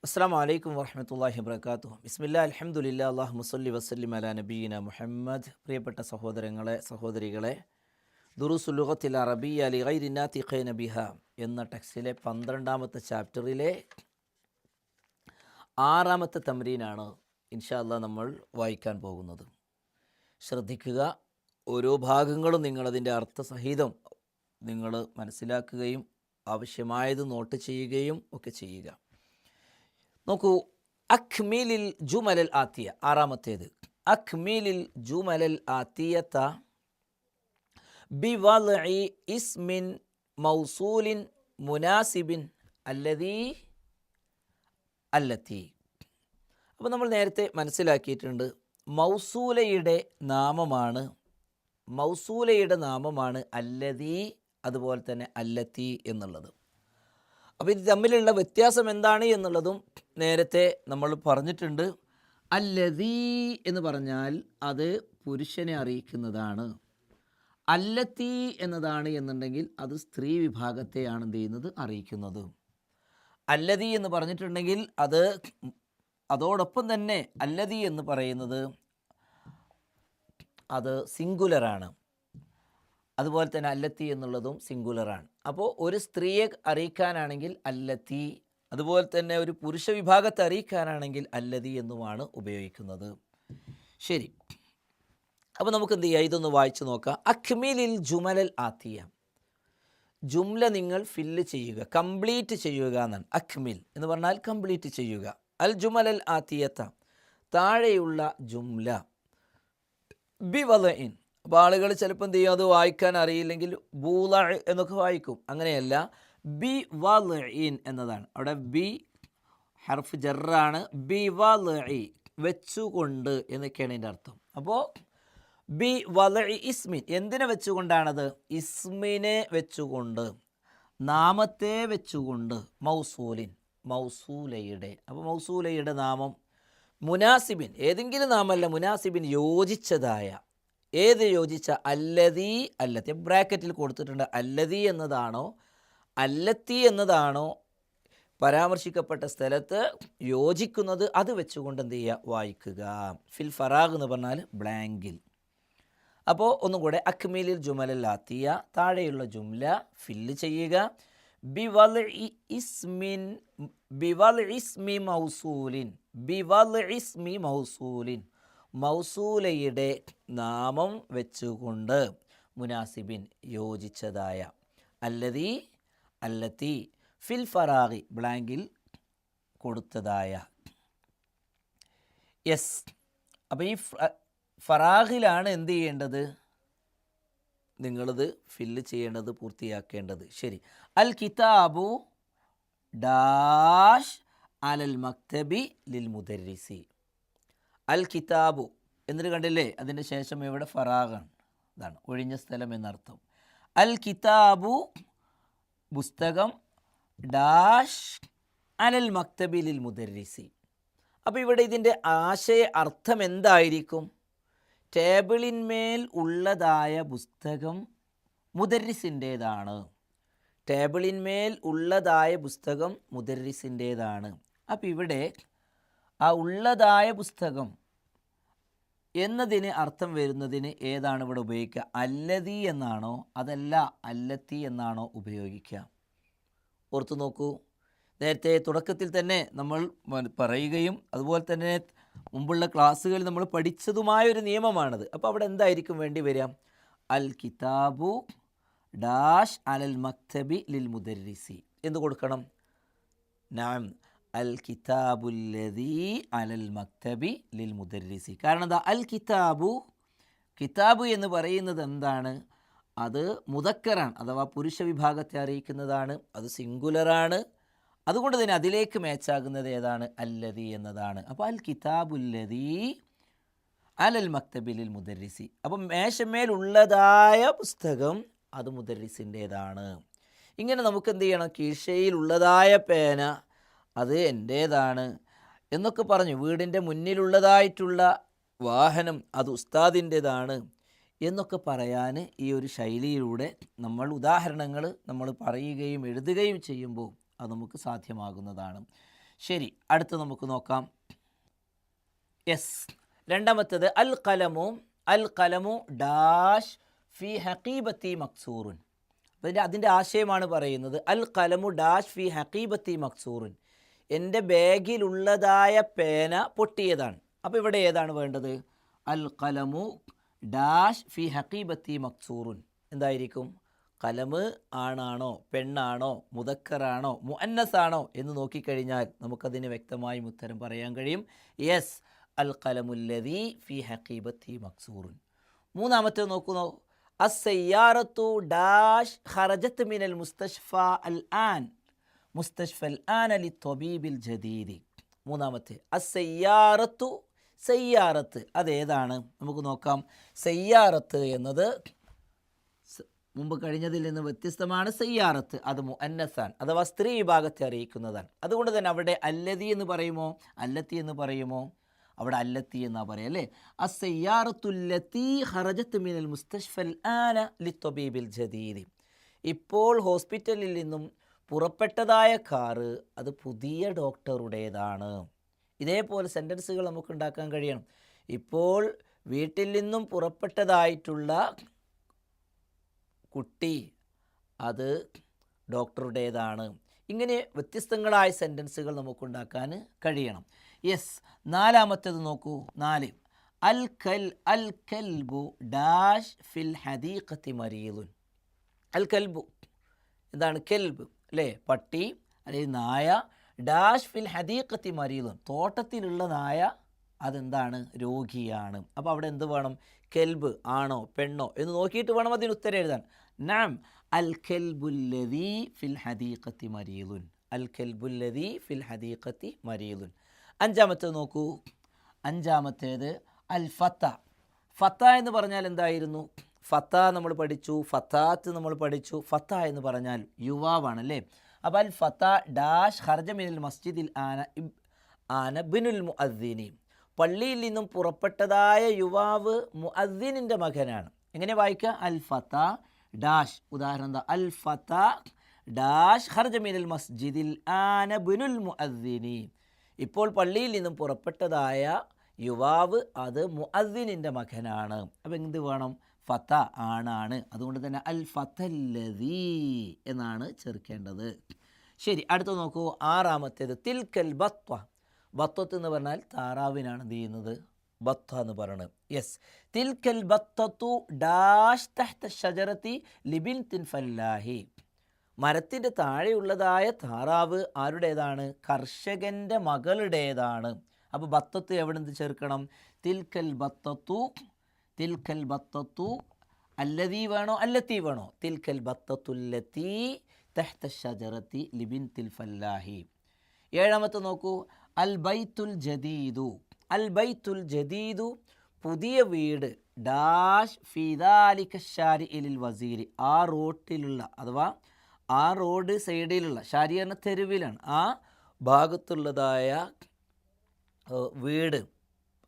അസ്സലാമു അലൈക്കും വറഹ്മത്തുള്ളാഹി വബറകാതുഹു. ബിസ്മില്ലാഹി അൽഹംദുലില്ലാഹി അല്ലാഹുമ്മ സ്വല്ലി വസല്ലിം അലാ നബിയിന മുഹമ്മദ്. പ്രിയപ്പെട്ട സഹോദരങ്ങളെ, സഹോദരികളെ, ദുറൂസുൽ ലുഗത്തിൽ അറബിയ്യ ലിഗൈരി നാതിഖീന ബിഹാ എന്ന ടെക്സ്റ്റിലെ 12ാമത്തെ ചാപ്റ്ററിലെ 6ാമത്തെ തംരീനാണ് ഇൻഷാ അല്ലാഹ് നമ്മൾ വായിക്കാൻ പോകുന്നത്. ശ്രദ്ധിക്കുക, ഓരോ ഭാഗങ്ങളും നിങ്ങളതിൻ്റെ അർത്ഥസഹിതം നിങ്ങൾ മനസ്സിലാക്കുകയും ആവശ്യമായത് നോട്ട് ചെയ്യുകയും ഒക്കെ ചെയ്യുക. നോക്കൂ, അഖ്മിലിൽ ജുമലൽ ആത്തിയ, 6ാമത്തേത്. അഖ്മിലിൽ ജുമലൽ ആത്തിയത ബിവദ്ഇ ഇസ്മിൻ മൗസൂലിൻ മുനാസിബിൻ അല്ലതി. അപ്പോൾ നമ്മൾ നേരത്തെ മനസ്സിലാക്കിയിട്ടുണ്ട്, മൗസൂലയുടെ നാമമാണ് അല്ലതി, അതുപോലെ തന്നെ അല്ലത്തി എന്നുള്ളത്. അപ്പോൾ ഇത് തമ്മിലുള്ള വ്യത്യാസം എന്താണ് എന്നുള്ളതും നേരത്തെ നമ്മൾ പറഞ്ഞിട്ടുണ്ട്. അല്ലദീ എന്ന് പറഞ്ഞാൽ അത് പുരുഷനെ അറിയിക്കുന്നതാണ്. അല്ലത്തി എന്നതാണ് എന്നുണ്ടെങ്കിൽ അത് സ്ത്രീ വിഭാഗത്തെയാണ് എന്ത് ചെയ്യുന്നത്, അറിയിക്കുന്നത്. അല്ലദീ എന്ന് പറഞ്ഞിട്ടുണ്ടെങ്കിൽ അതോടൊപ്പം തന്നെ അല്ലദീ എന്ന് പറയുന്നത് അത് സിംഗുലറാണ്. അതുപോലെ തന്നെ അല്ലത്തി എന്നുള്ളതും സിംഗുലറാണ്. അപ്പോൾ ഒരു സ്ത്രീയെ അറിയിക്കാനാണെങ്കിൽ അല്ലത്തി, അതുപോലെ തന്നെ ഒരു പുരുഷ വിഭാഗത്തെ അറിയിക്കാനാണെങ്കിൽ അല്ലതി എന്നുമാണ് ഉപയോഗിക്കുന്നത്. ശരി, അപ്പോൾ നമുക്ക് എന്ത് ചെയ്യാം, ഇതൊന്ന് വായിച്ചു നോക്കാം. അഖ്മിലിൽ ജുമലൽ ആത്തിയ, ജുംല നിങ്ങൾ ഫില്ല് ചെയ്യുക, കംപ്ലീറ്റ് ചെയ്യുക എന്നാണ്. അഖ്മിൽ എന്ന് പറഞ്ഞാൽ കംപ്ലീറ്റ് ചെയ്യുക. അൽ ജുമലൽ ആത്തിയത്ത, താഴെയുള്ള ജുംല. ബിവദ്ഇൻ, അപ്പോൾ ആളുകൾ ചിലപ്പോൾ എന്ത് ചെയ്യും, അത് വായിക്കാൻ അറിയില്ലെങ്കിൽ ബൂള എന്നൊക്കെ വായിക്കും. അങ്ങനെയല്ല, ബി വദ്ഇൻ എന്നതാണ്. അവിടെ ബി ഹർഫ് ജറാണ്. ബി വദ്ഇ, വെച്ചുകൊണ്ട് എന്നൊക്കെയാണ് ഇതിൻ്റെ അർത്ഥം. അപ്പോൾ ബി വദ്ഇ ഇസ്മിൻ, എന്തിനെ വെച്ചുകൊണ്ടാണത്? ഇസ്മിനെ വെച്ചുകൊണ്ട്, നാമത്തെ വെച്ചുകൊണ്ട്. മൗസൂലിൻ, മൗസൂലയുടെ. അപ്പോൾ മൗസൂലയുടെ നാമം. മുനാസിബിൻ, ഏതെങ്കിലും നാമല്ല, മുനാസിബിൻ, യോജിച്ചതായ. ഏത് യോജിച്ച? അല്ലതി, അല്ലത്തി ബ്രാക്കറ്റിൽ കൊടുത്തിട്ടുണ്ട്. അല്ലതി എന്നതാണോ അല്ലത്തി എന്നതാണോ പരാമർശിക്കപ്പെട്ട സ്ഥലത്ത് യോജിക്കുന്നത്, അത് വെച്ചുകൊണ്ട് എന്ത് ചെയ്യുക, വായിക്കുക. ഫിൽ ഫറാഗ് എന്ന് പറഞ്ഞാൽ ബ്ലാങ്കിൽ. അപ്പോൾ ഒന്നും കൂടെ, അക്മിലിൽ ജുമലൽ ആത്തിയ, താഴെയുള്ള ജുംല ഫില്ല് ചെയ്യുക. ബിവദ്ഇ ഇസ്മി മൗസൂലിൻ, ബിവദ്ഇ ഇസ്മി മൗസൂലിൻ, മൗസൂലയുടെ നാമം വെച്ചുകൊണ്ട്. മുനാസിബിൻ, യോജിച്ചതായ. അല്ലതി, അല്ലത്തി. ഫിൽ ഫറാഗി, ബ്ലാങ്കിൽ കൊടുത്തതായ. യെസ്, അപ്പോൾ ഈ ഫറാഗിലാണ് എന്ത് ചെയ്യേണ്ടത്, നിങ്ങളിത് ഫില്ല് ചെയ്യേണ്ടത്, പൂർത്തിയാക്കേണ്ടത്. ശരി. അൽ കിതാബു ഡാഷ് അലൽ മക്തബി ലിൽ മുദരിസി. അൽ കിതാബു എന്നിട്ട് കണ്ടില്ലേ, അതിൻ്റെ ശേഷം ഇവിടെ ഫറാഗാണ്, ഇതാണ് ഒഴിഞ്ഞ സ്ഥലം എന്നർത്ഥം. അൽ കിതാബു, പുസ്തകം, ഡാഷ് അലൽ മക്തബി ലിൽ മുദരിസി. അപ്പോൾ ഇവിടെ ഇതിൻ്റെ അർത്ഥം എന്തായിരിക്കും? ടേബിളിന്മേൽ ഉള്ളതായ പുസ്തകം മുദരിസിൻ്റേതാണ്. ടേബിളിന്മേൽ ഉള്ളതായ പുസ്തകം മുദരിസിൻ്റേതാണ്. അപ്പോൾ ഇവിടെ ആ ഉള്ളതായ പുസ്തകം എന്നതിന് അർത്ഥം വരുന്നതിന് ഏതാണ് ഇവിടെ ഉപയോഗിക്കുക? അല്ലതി എന്നാണോ അതല്ല അല്ലത്തി എന്നാണോ ഉപയോഗിക്കുക? ഓർത്തു നോക്കൂ, നേരത്തെ തുടക്കത്തിൽ തന്നെ നമ്മൾ പറയുകയും അതുപോലെ തന്നെ മുമ്പുള്ള ക്ലാസ്സുകളിൽ നമ്മൾ പഠിച്ചതുമായൊരു നിയമമാണത്. അപ്പോൾ അവിടെ എന്തായിരിക്കും വേണ്ടി വരിക? അൽ കിതാബു ഡാഷ് അലൽ മക്തബി ലിൽ മുദരിസി എന്ന് കൊടുക്കണം. നഅം, അൽ കിതാബുല്ലദീ അലൽ മക്തബി ലിൽ മുദരിസി. കാരണം എന്താ? അൽ കിതാബു, കിതാബ് എന്ന് പറയുന്നത് എന്താണ്? അത് മുദക്കറാണ്, അഥവാ പുരുഷ വിഭാഗത്തെ അറിയിക്കുന്നതാണ്. അത് സിംഗുലറാണ്. അതുകൊണ്ട് തന്നെ അതിലേക്ക് മാച്ചാകുന്നത് ഏതാണ്? അല്ലദീ എന്നതാണ്. അപ്പോൾ അൽ കിതാബുല്ലദീ അലൽ മക്തബി ലിൽ മുദരിസി. അപ്പം മേശമേലുള്ളതായ പുസ്തകം അത് മുദരിസിൻ്റേതാണ്. ഇങ്ങനെ നമുക്ക് എന്ത് ചെയ്യണം? കീഴ്ശയിലുള്ളതായ പേന അത് എൻ്റേതാണ് എന്നൊക്കെ പറഞ്ഞു. വീടിൻ്റെ മുന്നിലുള്ളതായിട്ടുള്ള വാഹനം അത് ഉസ്താദിൻ്റേതാണ് എന്നൊക്കെ പറയാൻ ഈ ഒരു ശൈലിയിലൂടെ നമ്മൾ ഉദാഹരണങ്ങൾ നമ്മൾ പറയുകയും എഴുതുകയും ചെയ്യുമ്പോൾ അത് നമുക്ക് സാധ്യമാകുന്നതാണ്. ശരി, അടുത്ത് നമുക്ക് നോക്കാം. യെസ്, രണ്ടാമത്തേത് അൽ കലമു ഡാഷ് ഫി ഹഖീബത്തി മക്സൂറുൻ. അതിൻ്റെ ആശയമാണ് പറയുന്നത്. അൽ കലമു ഡാഷ് ഫി ഹഖീബത്തി മക്സൂറുൻ, എൻ്റെ ബാഗിലുള്ളതായ പേന പൊട്ടിയതാണ്. അപ്പോൾ ഇവിടെ ഏതാണ് വേണ്ടത്? അൽ കലമു ഡാഷ് ഫി ഹഖീബത്തി മക്സൂറുൻ. എന്തായിരിക്കും? കലമ് ആണാണോ പെണ്ണാണോ മുദക്കറാണോ മുഅന്നസാണോ എന്ന് നോക്കിക്കഴിഞ്ഞാൽ നമുക്കതിന് വ്യക്തമായും ഉത്തരം പറയാൻ കഴിയും. യെസ്, അൽ കലമുല്ലദീ ഫി ഹഖീബത്തി മക്സൂറുൻ. മൂന്നാമത്തെ നോക്കുന്നു. അസ്സയ്യാറത്തു ഡാഷ് ഖറജത്ത് മിനൽ മുസ്തഷ്ഫ അൽ ആൻ മുസ്തഷ്ഫൽ ആൻ അലി ത്വബീബിൽ ജദീദി. മൂന്നാമത്തെ അസ്സയ്യാറത്തു, സയ്യാറത്ത് അതേതാണ്? നമുക്ക് നോക്കാം. സയ്യാറത്ത് എന്നത് മുമ്പ് കഴിഞ്ഞതിൽ നിന്ന് വ്യത്യസ്തമാണ്. സയ്യാറത്ത് അത് മുഅന്നസാൻ അഥവാ സ്ത്രീ വിഭാഗത്തെ അറിയിക്കുന്നതാണ്. അതുകൊണ്ട് തന്നെ അവിടെ അല്ലതി എന്ന് പറയുമോ അല്ലത്തി എന്ന് പറയുമോ? അവിടെ അല്ലത്തി എന്നാ പറയാം അല്ലേ. അസ്സയ്യാറത്തുല്ലത്തി ഖറജത്ത് മിനൽ മുസ്തഷ്ഫൽ ആന ലിത്വബീബിൽ ജദീദി. ഇപ്പോൾ ഹോസ്പിറ്റലിൽ നിന്നും പുറപ്പെട്ടതായ കാറ് അത് പുതിയ ഡോക്ടറുടേതാണ്. ഇതേപോലെ സെൻറ്റൻസുകൾ നമുക്ക് ഉണ്ടാക്കാൻ കഴിയണം. ഇപ്പോൾ വീട്ടിൽ നിന്നും പുറപ്പെട്ടതായിട്ടുള്ള കുട്ടി അത് ഡോക്ടറുടേതാണ്. ഇങ്ങനെ വ്യത്യസ്തങ്ങളായ സെൻറ്റൻസുകൾ നമുക്കുണ്ടാക്കാൻ കഴിയണം. യെസ്, നാലാമത്തേത് നോക്കൂ. 4 അൽ കൽബു ഡാഷ് ഫിൽ ഹദീഖത്തി മരീദുൻ. അൽ കൽബു എന്താണ്? കെൽബ് അല്ലേ, പട്ടി അല്ലെങ്കിൽ നായ. ഡാഷ് ഫിൽ ഹദീഖത്തി മരീദുൻ, തോട്ടത്തിലുള്ള നായ അതെന്താണ്? രോഗിയാണ്. അപ്പോൾ അവിടെ എന്ത് വേണം? കെൽബ് ആണോ പെണ്ണോ എന്ന് നോക്കിയിട്ട് വേണം അതിന് ഉത്തരം എഴുതാൻ. നാം അൽ കെൽബുല്ലദീ ഫിൽ ഹദീഖത്തി മരീദുൻ. അൽ കെൽബുല്ലദീ ഫിൽ ഹദീഖത്തി മരീദുൻ. അഞ്ചാമത്തേത് നോക്കൂ. അഞ്ചാമത്തേത് അൽ ഫത്ത. ഫത്ത എന്ന് പറഞ്ഞാൽ എന്തായിരുന്നു? ഫത്ത നമ്മൾ പഠിച്ചു, ഫത്താത്ത് നമ്മൾ പഠിച്ചു. ഫത്ത എന്ന് പറഞ്ഞാൽ യുവാവാണല്ലേ. അപ്പോൾ അൽ ഫത്ത ഡാഷ് ഖറജ മിനൽ മസ്ജിദിൽ ആന ബിനുൽ മുഅദ്ദിനി. പള്ളിയിൽ നിന്നും പുറപ്പെട്ടതായ യുവാവ് മുഅദ്ദിനിൻ്റെ മകനാണ്. എങ്ങനെ വായിക്കുക? അൽ ഫത്ത ഡാഷ്. ഉദാഹരണം എന്താ? അൽ ഫത്ത ഡാഷ് ഖറജ മിനൽ മസ്ജിദിൽ ആന ബിനുൽ മുഅദ്ദിനി. ഇപ്പോൾ പള്ളിയിൽ നിന്നും പുറപ്പെട്ടതായ യുവാവ് അത് മുഅദ്ദിനിൻ്റെ മകനാണ്. അപ്പോൾ എന്ത് വേണം? ഫത്ത ആണാണ്. അതുകൊണ്ട് തന്നെ അൽ ഫത്തല്ലദീ എന്നാണ് ചേർക്കേണ്ടത്. ശരി, അടുത്ത് നോക്കൂ. ആറാമത്തേത് തിൽക്കൽ ബത്വ. ബത്വത്ത് എന്ന് പറഞ്ഞാൽ താറാവിനാണ് എന്ത് ചെയ്യുന്നത്? ബത്ത എന്ന് പറയുന്നത്. യെസ്, തിൽക്കൽ ബത്തത്തു ഡാഷ് തഹ്ത ഷജറത്തി ലിബിൻതിൻ ഫല്ലാഹി. മരത്തിൻ്റെ താഴെയുള്ളതായ താറാവ് ആരുടേതാണ്? കർഷകൻ്റെ മകളുടേതാണ്. അപ്പോൾ ബത്തത്ത് എവിടെ നിന്ന് ചേർക്കണം? തിൽക്കൽ ബത്തത്തു അല്ലദീ വേണോ അല്ലത്തി വേണോ? തിൽക്കൽ ബത്തത്തുല്ലത്തി തഹ്ത ഷജറത്തി ലിബിൻതിൽ ഫല്ലാഹി. ഏഴാമത്തെ നോക്കൂ. അൽ ബൈത്തുൽ ജദീദു പുതിയ വീട് ഡാഷ് ഫിദാലിക ഷാരിഇലിൽ വസീരി. ആ റോട്ടിലുള്ള അഥവാ ആ റോഡ് സൈഡിലുള്ള, ഷാരി എന്ന തെരുവിലാണ്, ആ ഭാഗത്തുള്ളതായ വീട്,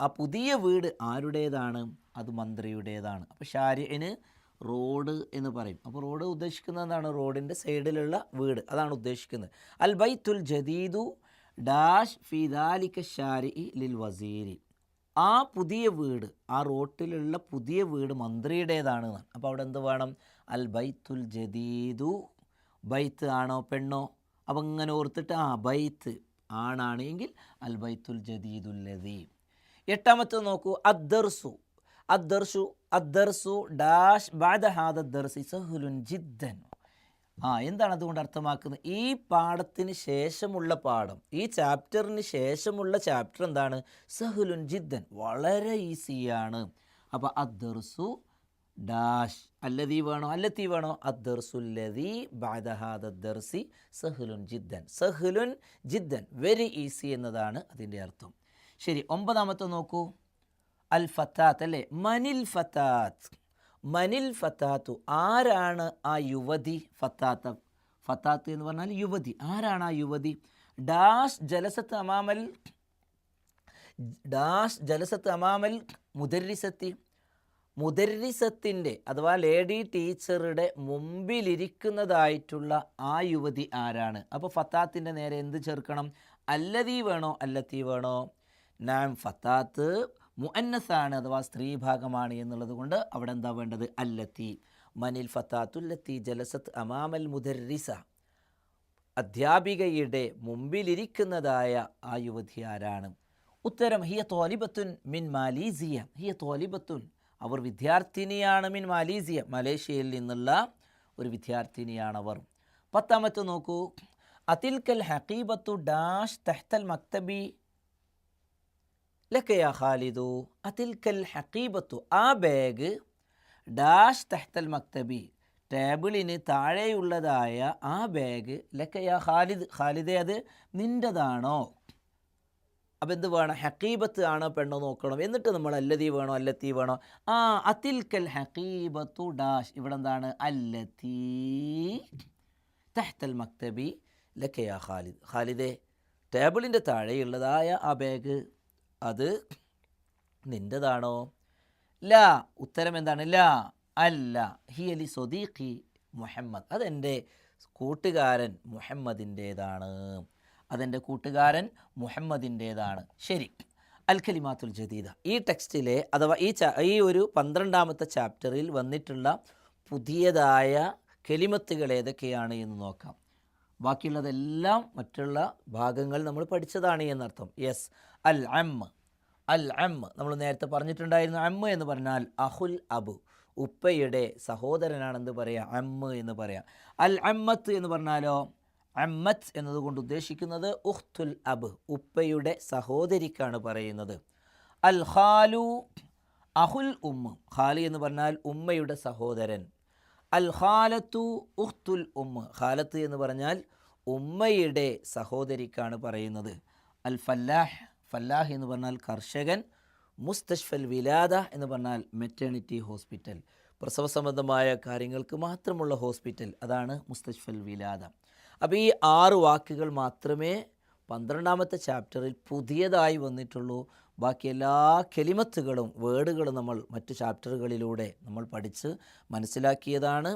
ആ പുതിയ വീട് ആരുടേതാണ്? അത് മന്ത്രിയുടേതാണ്. അപ്പോൾ ഷാരിഇന് റോഡ് എന്ന് പറയും. അപ്പോൾ റോഡ് ഉദ്ദേശിക്കുന്നത് എന്താണ്? റോഡിൻ്റെ സൈഡിലുള്ള വീട്, അതാണ് ഉദ്ദേശിക്കുന്നത്. അൽ ബൈത്തുൽ ജദീദു ഡാഷ് ഫിദാലിക ഷാരിഇ ലിൽ വസീരി. ആ പുതിയ വീട്, ആ റോട്ടിലുള്ള പുതിയ വീട് മന്ത്രിയുടേതാണ്. അപ്പോൾ അവിടെ എന്ത് വേണം? അൽ ബൈത്തുൽ ജദീദു. ബൈത്ത് ആണോ പെണ്ണോ? അപ്പം ഇങ്ങനെ ഓർത്തിട്ട് ബൈത്ത് ആണാണ് എങ്കിൽ അൽ ബൈത്തുൽ ജദീദുല്ലദീ. എട്ടാമത്തെ നോക്കൂ. അദ്ദർസു ഡാഷ് ബഅദ ഹാദ ദർസി സഹ്ലുൻ ജിദ്ദൻ. എന്താണ് അതുകൊണ്ട് അർത്ഥമാക്കുന്നത്? ഈ പാഠത്തിന് ശേഷമുള്ള പാഠം, ഈ ചാപ്റ്ററിന് ശേഷമുള്ള ചാപ്റ്റർ എന്താണ്? സഹ്ലുൻ ജിദ്ദൻ, വളരെ ഈസിയാണ്. അപ്പോൾ അദ്ദർസു ഡാഷ് അല്ലദീ വേണോ അല്ലത്തി വേണോ? അദ്ദർസുല്ലദീ ബഅദ ഹാദ ദർസി സഹ്ലുൻ ജിദ്ദൻ, വെരി ഈസി എന്നതാണ് അതിൻ്റെ അർത്ഥം. ശരി, ഒമ്പതാമത്തെ നോക്കൂ. അൽ ഫത്താത്ത് അല്ലേ. മനിൽ ഫത്താത്തു ആരാണ് ആ യുവതി? ഫത്താത്ത് എന്ന് പറഞ്ഞാൽ യുവതി. ആരാണ് ആ യുവതി? ഡാഷ് ജലസത്ത് അമാമൽ മുദരിസത്തിൻ്റെ അഥവാ ലേഡി ടീച്ചറുടെ മുമ്പിലിരിക്കുന്നതായിട്ടുള്ള ആ യുവതി ആരാണ്? അപ്പോൾ ഫത്താത്തിൻ്റെ നേരെ എന്ത് ചേർക്കണം? അല്ലദീ വേണോ അല്ലത്തി വേണോ? നാം ഫത്താത്ത് മുഅന്നസാണ് അഥവാ സ്ത്രീഭാഗമാണ് എന്നുള്ളത് കൊണ്ട് അവിടെ എന്താ വേണ്ടത്? അല്ലത്തി. മനിൽ ഫത്താത്തുല്ലത്തി ജലസത്ത് അമാമൽ മുദർരിസ, അധ്യാപികയുടെ മുമ്പിലിരിക്കുന്നതായ ആ യുവതി ആരാണ്? ഉത്തരം ഹിയ തോലിബത്തുൻ മിൻ മാലീസിയ. ഹിയ തോലിബത്തുൻ, അവർ വിദ്യാർത്ഥിനിയാണ്. മിൻ മാലീസിയ, മലേഷ്യയിൽ നിന്നുള്ള ഒരു വിദ്യാർത്ഥിനിയാണവർ. 10ാമത്തെ നോക്കൂ. അതിൽക്കൽ ഹഖീബത്തു ഡാഷ് തഹ്തൽ മക്തബി ലക യാ ഖാലിദു. അതിൽക്കൽ ഹഖീബത്തു, ആ ബാഗ്, ഡാഷ് തഹ്തൽ മക്തബി, ടേബിളിന് താഴെയുള്ളതായ ആ ബാഗ്, ലക യാ ഖാലിദ്, ഖാലിദേ അത് നിൻ്റെതാണോ? അപ്പം എന്ത് വേണം? ഹഖീബത്ത് ആണോ പെണ്ണോ നോക്കണം. എന്നിട്ട് നമ്മൾ അല്ലതി വേണോ അല്ലത്തി വേണോ? അതിൽക്കൽ ഹഖീബത്തു ഡാഷ്, ഇവിടെ എന്താണ്? അല്ലത്തി തഹ്തൽ മക്തബി ലക യാ ഖാലിദ്, ഖാലിദേ ടേബിളിൻ്റെ താഴെയുള്ളതായ ആ ബാഗ് അത് നിൻ്റെതാണോ? ലാ, ഉത്തരം എന്താണ്? ലാ, അല്ല. ഹിയലി സ്വദീഖി മുഹമ്മദ്, അതെൻ്റെ കൂട്ടുകാരൻ മുഹമ്മദിൻ്റേതാണ്. അതെൻ്റെ കൂട്ടുകാരൻ മുഹമ്മദിൻ്റേതാണ്. ശരി. അൽ കലിമാത്തുൽ ജദീദ, ഈ ടെക്സ്റ്റിലെ അഥവാ ഈ ഒരു 12ാമത്തെ ചാപ്റ്ററിൽ വന്നിട്ടുള്ള പുതിയതായ കലിമത്തുകൾ ഏതൊക്കെയാണ് എന്ന് നോക്കാം. ബാക്കിയുള്ളതെല്ലാം മറ്റുള്ള ഭാഗങ്ങൾ നമ്മൾ പഠിച്ചതാണ് എന്നർത്ഥം. യെസ്. അൽ അമ്മ, അൽ അമ്മ നമ്മൾ നേരത്തെ പറഞ്ഞിട്ടുണ്ടായിരുന്നു. അമ്മ എന്ന് പറഞ്ഞാൽ അഹുൽ അബു, ഉപ്പയുടെ സഹോദരനാണെന്ന് പറയാം, അമ്മ എന്ന് പറയാം. അൽ അമ്മത്ത് എന്ന് പറഞ്ഞാലോ, അമ്മത്ത് എന്നതുകൊണ്ട് ഉദ്ദേശിക്കുന്നത് ഉഖ്തുൽ അബ്, ഉപ്പയുടെ സഹോദരിക്കാണ് പറയുന്നത്. അൽ ഖാലു അഹുൽ ഉമ്മ, ഖാലി എന്ന് പറഞ്ഞാൽ ഉമ്മയുടെ സഹോദരൻ. അൽ ഖാലത്തു ഉഖ്തുൽ ഉമ്മ, ഖാലത്ത് എന്ന് പറഞ്ഞാൽ ഉമ്മയുടെ സഹോദരിക്കാണ് പറയുന്നത്. അൽ ഫല്ലാഹ്, ഫല്ലാഹ് എന്ന് പറഞ്ഞാൽ കർഷകൻ. മുസ്തഷ്ഫൽ വിലാദ എന്ന് പറഞ്ഞാൽ മെറ്റേണിറ്റി ഹോസ്പിറ്റൽ, പ്രസവ സംബന്ധമായ കാര്യങ്ങൾക്ക് മാത്രമുള്ള ഹോസ്പിറ്റൽ, അതാണ് മുസ്തഷ്ഫൽ വിലാദ. അപ്പോൾ ഈ 6 വാക്കുകൾ മാത്രമേ 12ാമത്തെ ചാപ്റ്ററിൽ പുതിയതായി വന്നിട്ടുള്ളൂ. ബാക്കി എല്ലാ കെലിമത്തുകളും വേർഡുകളും നമ്മൾ മറ്റ് ചാപ്റ്ററുകളിലൂടെ നമ്മൾ പഠിച്ച് മനസ്സിലാക്കിയതാണ്.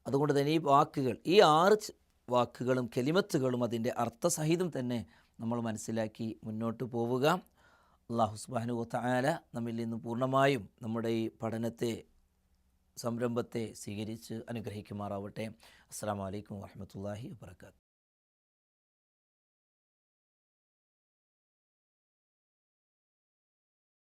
അതുകൊണ്ട് തന്നെ ഈ വാക്കുകൾ, ഈ 6 വാക്കുകളും കെലിമത്തുകളും അതിൻ്റെ അർത്ഥസഹിതം തന്നെ നമ്മൾ മനസ്സിലാക്കി മുന്നോട്ട് പോവുക. അല്ലാഹു സുബ്ഹാനഹു വ തആല നമ്മിൽ നിന്ന് പൂർണ്ണമായും നമ്മുടെ ഈ പഠനത്തെ, സംരംഭത്തെ സ്വീകരിച്ച് അനുഗ്രഹിക്കുമാറാവട്ടെ. അസ്സലാമു അലൈക്കും വറഹ്മത്തുള്ളാഹി വബറകാതുഹു.